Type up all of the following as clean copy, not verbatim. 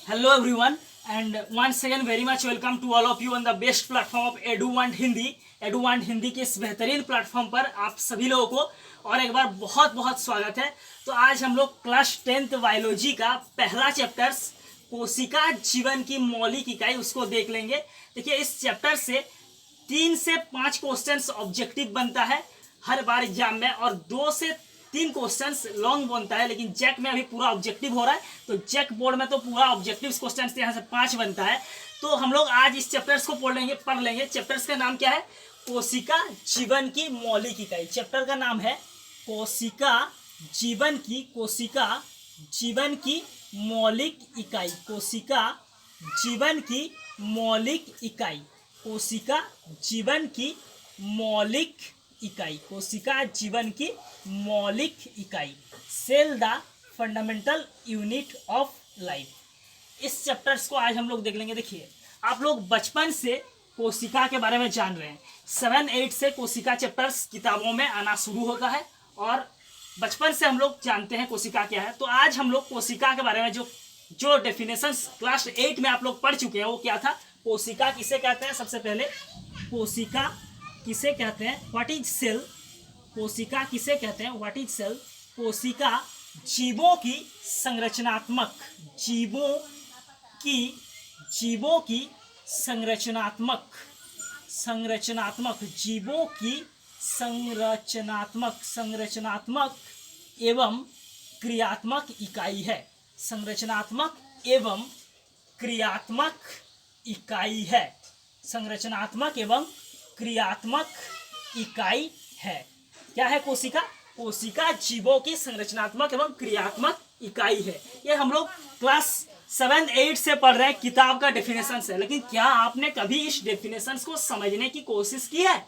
Hello everyone, and once again very much welcome to all of you on the best platform of EduWant Hindi। EduWant Hindi के इस बेहतरीन platform पर आप सभी लोगों को और एक बार बहुत बहुत स्वागत है। तो आज हम लोग क्लास 10th बायोलॉजी का पहला चैप्टर्स कोशिका जीवन की मौलिक इकाई उसको देख लेंगे। देखिए, इस चैप्टर से 3 से 5 क्वेश्चंस ऑब्जेक्टिव बनता है हर बार एग्जाम में, और 2 से 3 क्वेश्चंस लॉन्ग बनता है। लेकिन जैक में अभी पूरा ऑब्जेक्टिव हो रहा है, तो जैक बोर्ड में तो पूरा ऑब्जेक्टिव क्वेश्चंस यहाँ से 5 बनता है। तो हम लोग आज इस चैप्टर्स को पढ़ लेंगे। चैप्टर्स का नाम क्या है? कोशिका जीवन की मौलिक इकाई। चैप्टर का नाम है कोशिका जीवन की मौलिक इकाई। कोशिका जीवन की मौलिक इकाई। कोशिका जीवन की मौलिक इकाई। कोशिका जीवन की मौलिक इकाई। Cell the fundamental unit of life. इस चैप्टर्स को आज हम लोग देख लेंगे। देखिए, आप लोग बचपन से कोशिका के बारे में जान रहे हैं। 7-8 से कोशिका चैप्टर्स किताबों में आना शुरू होता है और बचपन से हम लोग जानते हैं कोशिका क्या है। तो आज हम लोग कोशिका के बारे में जो डेफिनेशंस क्लास 8 में आप लोग पढ़ चुके हैं वो क्या था? कोशिका किसे कहते हैं? सबसे पहले कोशिका किसे कहते हैं? What is cell? कोशिका किसे कहते हैं? What is cell? कोशिका जीवों की संरचनात्मक एवं क्रियात्मक इकाई है। संरचनात्मक एवं क्रियात्मक इकाई है। संरचनात्मक एवं क्रियात्मक इकाई है। क्या है कोशिका? कोशिका जीवों की संरचनात्मक एवं क्रियात्मक इकाई है। ये हम लोग क्लास 7-8 से पढ़ रहे हैं, किताब का डेफिनेशन है। लेकिन क्या आपने कभी इस डेफिनेशन को समझने की कोशिश की है?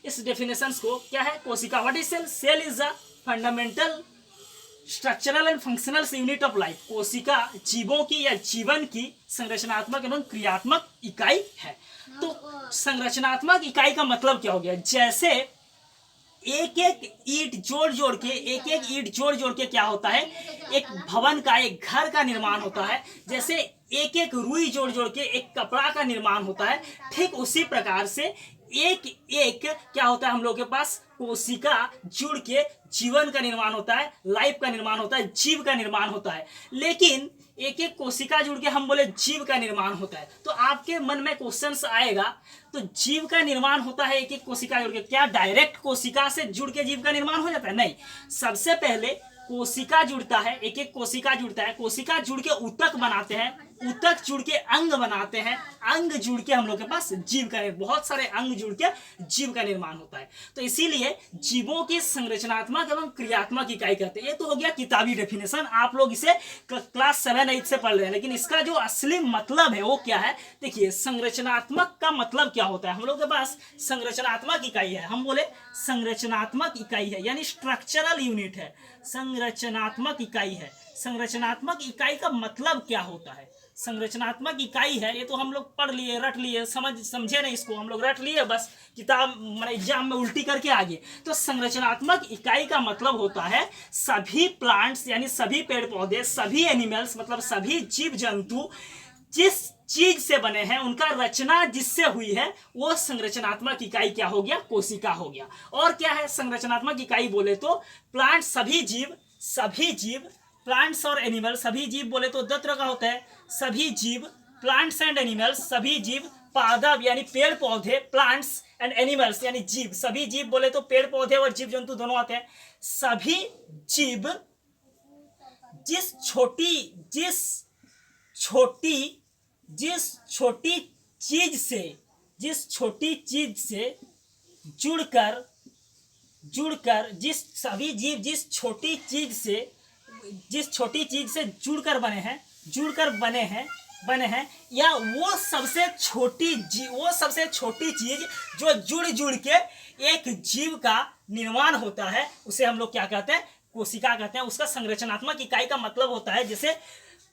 इस डेफिनेशन को क्या है? कोशिका what is cell? Cell is the fundamental structural and functional unit of life. कोशिका जीवों की या जीवन की संरचनात्मक एवं क्रियात्मक इकाई है। तो संरचनात्मक इकाई का मतलब क्या हो गया? जैसे एक एक ईंट जोड़ जोड़ के क्या होता है? एक भवन का, एक घर का निर्माण होता है। जैसे एक एक रुई जोड़ जोड़ के एक कपड़ा का निर्माण होता है, ठीक उसी प्रकार से एक एक क्या होता है हम लोग के पास? कोशिका जुड़ के जीवन का निर्माण होता है, लाइफ का निर्माण होता है, जीव का निर्माण होता है। लेकिन एक एक कोशिका जुड़ के हम बोले जीव का निर्माण होता है, तो आपके मन में क्वेश्चंस आएगा, तो जीव का निर्माण होता है एक एक कोशिका जुड़ के, क्या डायरेक्ट कोशिका से जुड़ के जीव का निर्माण हो जाता है? नहीं। सबसे पहले कोशिका जुड़ता है, एक एक कोशिका जुड़ता है, कोशिका जुड़ के ऊतक बनाते हैं, ऊतक जुड़ के अंग बनाते हैं, अंग जुड़ के हम लोग के पास जीव का, बहुत सारे अंग जुड़ के जीव का निर्माण होता है। तो इसीलिए जीवों की संरचनात्मक एवं क्रियात्मक इकाई कहते हैं। ये तो हो गया किताबी डेफिनेशन, आप लोग इसे क्लास 7-8 से पढ़ रहे हैं। लेकिन इसका जो असली मतलब है वो क्या है? देखिए, संरचनात्मक का मतलब क्या होता है? हम लोग के पास संरचनात्मक इकाई है, हम बोले संरचनात्मक इकाई है, यानी स्ट्रक्चरल यूनिट है। संरचनात्मक इकाई है। संरचनात्मक इकाई का मतलब क्या होता है? संरचनात्मक इकाई है, ये तो हम लोग पढ़ लिए, रट लिए, समझे नहीं इसको, हम लोग रट लिए बस, किताब मैंने एग्जाम में उल्टी करके आ गए। तो संरचनात्मक इकाई का मतलब होता है सभी प्लांट्स, यानी सभी पेड़ पौधे, सभी एनिमल्स, मतलब सभी जीव जंतु जिस चीज से बने हैं, उनका रचना जिससे हुई है, वो संरचनात्मक इकाई क्या हो गया? कोशिका हो गया। और क्या है संरचनात्मक इकाई बोले तो? प्लांट, सभी जीव, प्लांट्स और एनिमल, सभी जीव बोले तो 2 तरह का होता है। सभी जीव, प्लांट्स एंड एनिमल्स, सभी जीव, पादप यानी पेड़ पौधे, प्लांट्स एंड एनिमल्स यानी जीव, सभी जीव बोले तो पेड़ पौधे और जीव जंतु दोनों आते हैं। सभी जीव जिस छोटी चीज से जुड़कर जिस छोटी चीज से जुड़कर बने हैं, या वो सबसे छोटी चीज जो जुड़ के एक जीव का निर्माण होता है, उसे हम लोग क्या कहते हैं? कोशिका कहते हैं। उसका संरचनात्मक इकाई का मतलब होता है, जैसे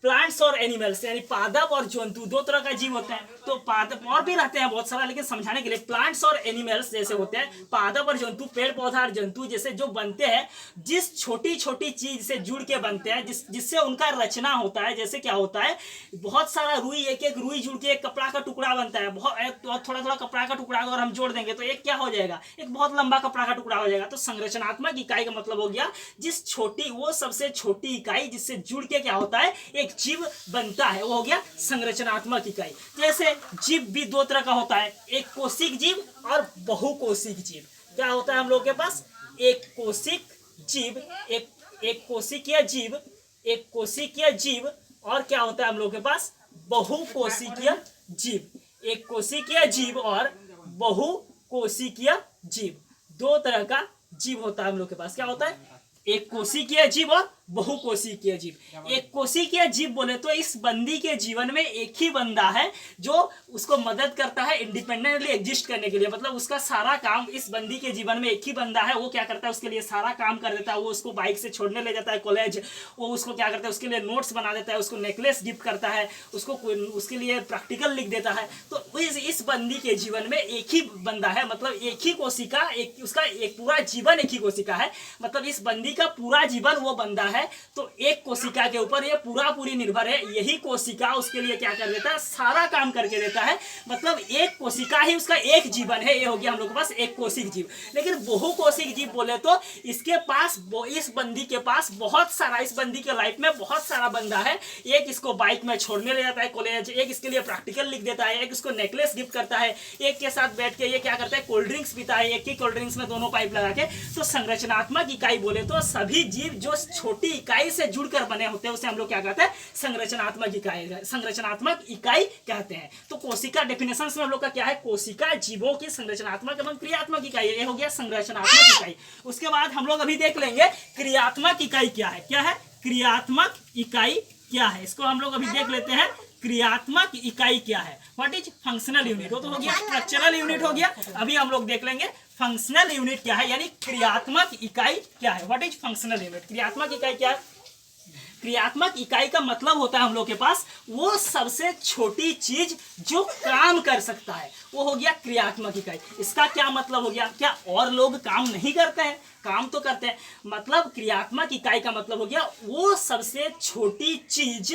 प्लांट्स और एनिमल्स यानी पादप और जंतु, दो तरह का जीव होता है। तो पादप और भी रहते हैं बहुत सारा, लेकिन समझाने के लिए प्लांट्स और एनिमल्स जैसे होते हैं, पादप और जंतु, पेड़ पौधा और जंतु जैसे जो बनते हैं, जिस छोटी छोटी चीज से जुड़ के बनते हैं, जिससे उनका रचना होता है। जैसे क्या होता है, बहुत सारा रुई, एक एक रुई जुड़ के एक कपड़ा का टुकड़ा बनता है। बहुत थोड़ा थोड़ा कपड़ा का टुकड़ा अगर हम जोड़ देंगे तो एक क्या हो जाएगा, एक बहुत लंबा कपड़ा का टुकड़ा हो जाएगा। तो संरचनात्मक इकाई का मतलब हो गया जिस छोटी, वो सबसे छोटी इकाई जिससे जुड़ के क्या होता है एक जीव बनता है, वो हो गया संरचनात्मक इकाई। जैसे जीव भी दो तरह का होता है, एक कोशिक जीव और बहुकोशिक जीव। क्या होता है हम लोग के पास, एक कोशिक जीव, एक कोशिकीय जीव, एक कोशिकीय जीव, और क्या होता है हम लोग के पास बहुकोशिकीय जीव। एक कोशिकीय जीव और बहुकोशिकीय जीव, दो तरह का जीव होता है हम लोग के पास। क्या होता है, एक कोशिकीय जीव और बहुकोशिकीय जीव। एक कोशिकीय जीव बोले तो इस बंदी के जीवन में एक ही बंदा है जो उसको मदद करता है इंडिपेंडेंटली एग्जिस्ट करने के लिए। मतलब उसका सारा काम, इस बंदी के जीवन में एक ही बंदा है, वो क्या करता है उसके लिए सारा काम कर देता है। वो उसको बाइक से छोड़ने ले जाता है कॉलेज, वो उसको क्या करता है उसके लिए नोट्स बना देता है, उसको नेकलेस गिफ्ट करता है, उसको उसके लिए प्रैक्टिकल लिख देता है। तो इस बंदी के जीवन में एक ही बंदा है, मतलब एक ही कोशिका, उसका एक पूरा जीवन एक ही कोशिका है। मतलब इस बंदी का पूरा जीवन वो बंदा है, तो एक कोशिका के ऊपर ये पूरी निर्भर है। यही कोशिका उसके लिए क्या कर देता है, सारा काम करके देता है। मतलब एक कोशिका ही उसका एक जीवन है। ये हो गया हम लोग के पास एक कोशिक जीव। लेकिन बहुकोशिक जीव बोले तो इसके पास, इस बंदी के पास बहुत सारा, इस बंदी के लाइफ में बहुत सारा बंदा है। एक इसको बाइक में छोड़ने ले जाता है कॉलेज, एक इसके लिए प्रैक्टिकल लिख देता है, एक इसको नेकलेस गिफ्ट करता है, एक के साथ बैठ के ये क्या करता है कोल्ड ड्रिंक्स पीता है, एक ही कोल्ड ड्रिंक्स में दोनों पाइप लगा के। तो संरचनात्मक इकाई बोले तो सभी जीव जो छोटी इकाई से जुड़कर बने होते हैं उसे हम लोग क्या कहते हैं, संरचनात्मक इकाई, संरचनात्मक इकाई कहते हैं। तो कोशिका डेफिनेशन में हम लोग का क्या है, कोशिका जीवों की संरचनात्मक एवं क्रियात्मक इकाई। ये हो गया संरचनात्मक इकाई। उसके बाद हम लोग अभी देख लेंगे क्रियात्मक इकाई क्या है। क्या है क्रियात्मक इकाई क्या है, इसको हम लोग अभी देख लेते हैं। क्रियात्मक इकाई क्या है, व्हाट इज फंक्शनल यूनिट। वो तो हो गया स्ट्रक्चरल यूनिट हो गया। अभी हम लोग देख लेंगे फंक्शनल यूनिट क्या है, यानी क्रियात्मक इकाई क्या है, व्हाट इज फंक्शनल यूनिट। क्रियात्मक इकाई क्या है, क्रियात्मक इकाई का मतलब होता है हम लोग के पास वो सबसे छोटी चीज जो काम कर सकता है, वो हो गया क्रियात्मक इकाई। इसका क्या मतलब हो गया, क्या और लोग काम नहीं करते हैं, काम तो करते हैं। मतलब क्रियात्मक इकाई का मतलब हो गया वो सबसे छोटी चीज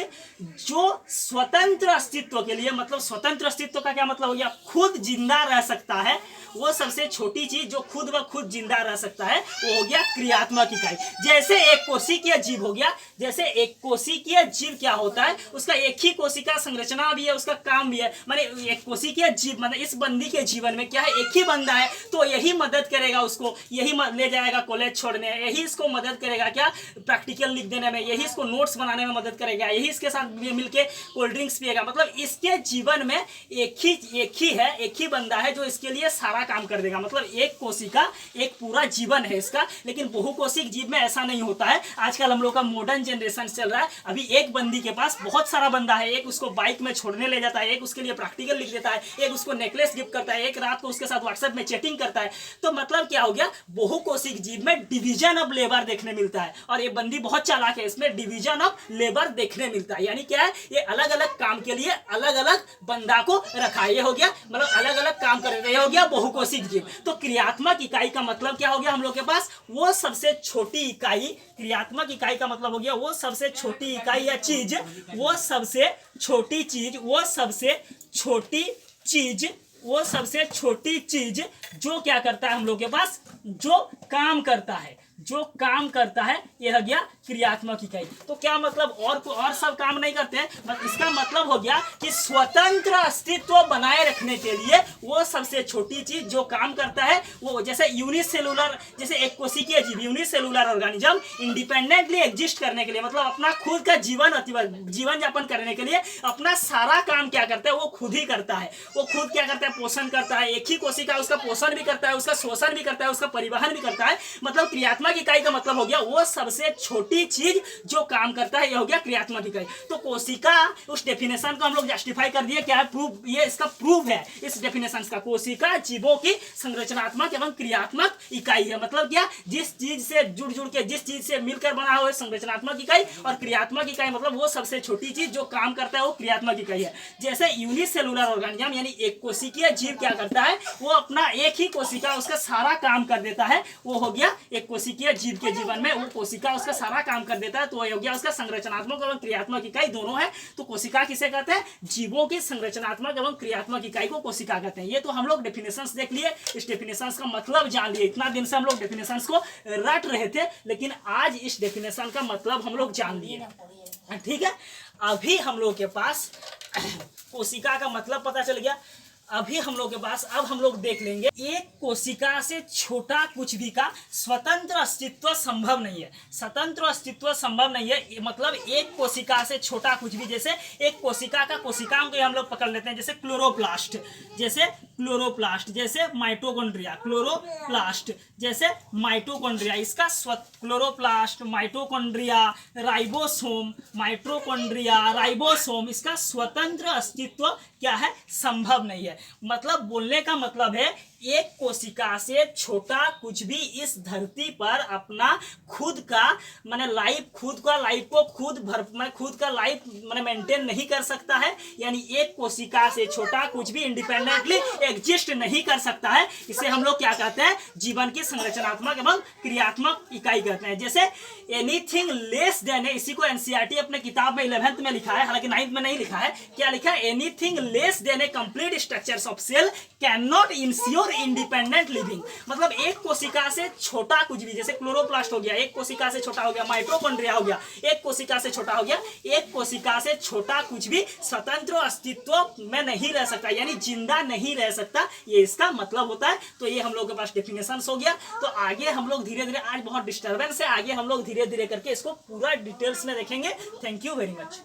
जो स्वतंत्र अस्तित्व के लिए, मतलब स्वतंत्र अस्तित्व का क्या मतलब हो गया, खुद जिंदा रह सकता है। वो सबसे छोटी चीज जो खुद ब खुद जिंदा रह सकता है, वो हो गया क्रियात्मक इकाई। जैसे एक कोशिकीय जीव हो गया, जैसे एक कोशिकीय जीव क्या होता है, उसका एक ही कोशिका संरचना भी है, उसका काम भी है। माने एक कोशिकीय जीव, मतलब इस बंदी के जीवन में क्या है, एक ही बंदा है, तो यही मदद करेगा उसको, यही ले जाएगा कॉलेज छोड़ने, यही इसको मदद करेगा क्या प्रैक्टिकल लिख देने में, यही इसको नोट्स बनाने में मदद करेगा, यही इसके साथ मिलके कोल्ड ड्रिंक्स पिएगा। मतलब इसके जीवन में एक ही है, एक ही बंदा है जो इसके लिए सारा काम कर देगा। मतलब एक कोशिका एक पूरा जीवन है इसका। लेकिन बहुकोशिक जीव में ऐसा नहीं होता है। आजकल हम लोग का मॉडर्न जनरेशन चल रहा है, अभी एक बंदी के पास बहुत सारा बंदा है, एक उसको बाइक में छोड़ने ले जाता है, एक उसके लिए प्रैक्टिकल लिख देता है, एक उसको नेकलेस गिफ्ट करता है, एक रात को उसके साथ व्हाट्सएप में चैटिंग करता है। तो मतलब क्या हो गया, बहुकोशिक जीव में डिवीजन ऑफ लेबर देखने मिलता है। और ये बंदी बहुत चालाक है, इसमें डिवीजन ऑफ लेबर देखने मिलता है। यानी क्या है, ये अलग अलग काम के लिए अलग अलग बंदा को रखा है। ये हो गया मतलब अलग अलग काम कर रहे थे, ये हो गया बहुकोशिक जीव। तो क्रियात्मक इकाई का मतलब क्या हो गया हम लोग के पास, वो सबसे छोटी इकाई। क्रियात्मक इकाई का मतलब हो गया वो सबसे छोटी इकाई या चीज, वो सबसे छोटी चीज, वो सबसे छोटी चीज, वो सबसे छोटी चीज जो क्या करता है हम लोग के पास, जो काम करता है, जो काम करता है, यह हो गया क्रियात्मक इकाई। तो क्या मतलब और सब काम नहीं करते हैं, इसका मतलब हो गया कि स्वतंत्र अस्तित्व बनाए रखने के लिए वो सबसे छोटी चीज जो काम करता है, वो जैसे यूनिसेलुलर, जैसे एक कोशिकीय जीव यूनिसेलुलर ऑर्गेनिज्म इंडिपेंडेंटली एग्जिस्ट करने के लिए, मतलब अपना खुद का जीवन यापन करने के लिए अपना सारा काम क्या करता है, वो खुद ही करता है। वो खुद क्या करता है, पोषण करता है। एक ही कोशिका उसका पोषण भी करता है, उसका शोषण भी करता है, उसका परिवहन भी करता है। मतलब क्रियात्मक क्रियात्मक इकाई का मतलब हो गया वो सबसे छोटी चीज जो काम करता है, ये हो गया क्रियात्मक इकाई। तो कोशिका, उस डेफिनेशन को हम लोग जस्टिफाई कर दिए, क्या है प्रूफ, ये इसका प्रूफ है इस डेफिनेशन का। कोशिका जीवों की संरचनात्मक एवं क्रियात्मक इकाई है। मतलब क्या, जिस चीज से जुड़ के, जिस चीज से मिलकर बना हुआ है संरचनात्मक इकाई, और क्रियात्मक इकाई मतलब वो सबसे छोटी चीज जो काम करता है वो क्रियात्मक इकाई है। जैसे यूनिसेलुलर ऑर्गेनिज्म यानी एक कोशिकीय जीव क्या करता है, वो अपना एक ही कोशिका उसका सारा काम कर देता है, वो हो गया एक कोशिकीय जीव के जीवन में वो कोशिका उसका सारा काम कर देता है, तो वो हो गया उसका संरचनात्मक एवं क्रियात्मक इकाई दोनों है। तो कोशिका किसे कहते हैं, जीवों की संरचनात्मक एवं क्रियात्मक इकाई को कोशिका कहते हैं। ये तो हम लोग डेफिनेशंस देख लिए, इस डेफिनेशंस का मतलब जान लिए। इतना दिन से हम लोग डेफिनेशंस को रट रहे थे, लेकिन आज इस डेफिनेशन का मतलब हम लोग जान लिए, ठीक है। अभी हम लोग के पास कोशिका का मतलब पता चल गया। अभी हम लोग के पास, अब हम लोग देख लेंगे, एक कोशिका से छोटा कुछ भी का स्वतंत्र अस्तित्व संभव नहीं है। स्वतंत्र अस्तित्व संभव नहीं है मतलब एक कोशिका से छोटा कुछ भी, जैसे एक कोशिका का, कोशिकाओं को हम लोग पकड़ लेते हैं, जैसे क्लोरोप्लास्ट, जैसे क्लोरोप्लास्ट, जैसे माइटोकॉन्ड्रिया, क्लोरोप्लास्ट, जैसे माइटोकॉन्ड्रिया, इसका chloroplast, mitochondria, ribosome, mitochondria, ribosome, इसका स्वतंत्र अस्तित्व क्या है, संभव नहीं है। मतलब बोलने का मतलब है एक कोशिका से छोटा कुछ भी इस धरती पर अपना खुद का माने लाइफ, खुद का लाइफ को खुद का लाइफ माने मेंटेन नहीं कर सकता है। यानी एक कोशिका से छोटा कुछ भी इंडिपेंडेंटली एग्जिस्ट नहीं कर सकता है। इसे हम लोग क्या कहते हैं, जीवन की संरचनात्मक एवं क्रियात्मक इकाई कहते हैं। जैसे एनीथिंग लेस देन, इसी को एनसीईआरटी अपने किताब में 11th में लिखा है, हालांकि 9th में नहीं लिखा है। क्या लिखा है, anything less than a complete structures of cell can not ensure independent living. मतलब एक कोशिका से छोटा कुछ भी, जैसे क्लोरोप्लास्ट हो गया, एक कोशिका से छोटा हो गया, माइटोकॉन्ड्रिया हो गया, एक कोशिका से छोटा हो गया, एक कोशिका से छोटा कुछ भी स्वतंत्र अस्तित्व में नहीं रह सकता, यानी जिंदा नहीं रह सकता, ये इसका मतलब होता है। तो ये हम लोग के पास डेफिनेशन हो गया। तो आगे हम लोग धीरे धीरे, आज बहुत डिस्टर्बेंस है, आगे हम लोग धीरे धीरे करके इसको पूरा डिटेल्स में देखेंगे। Thank you very much.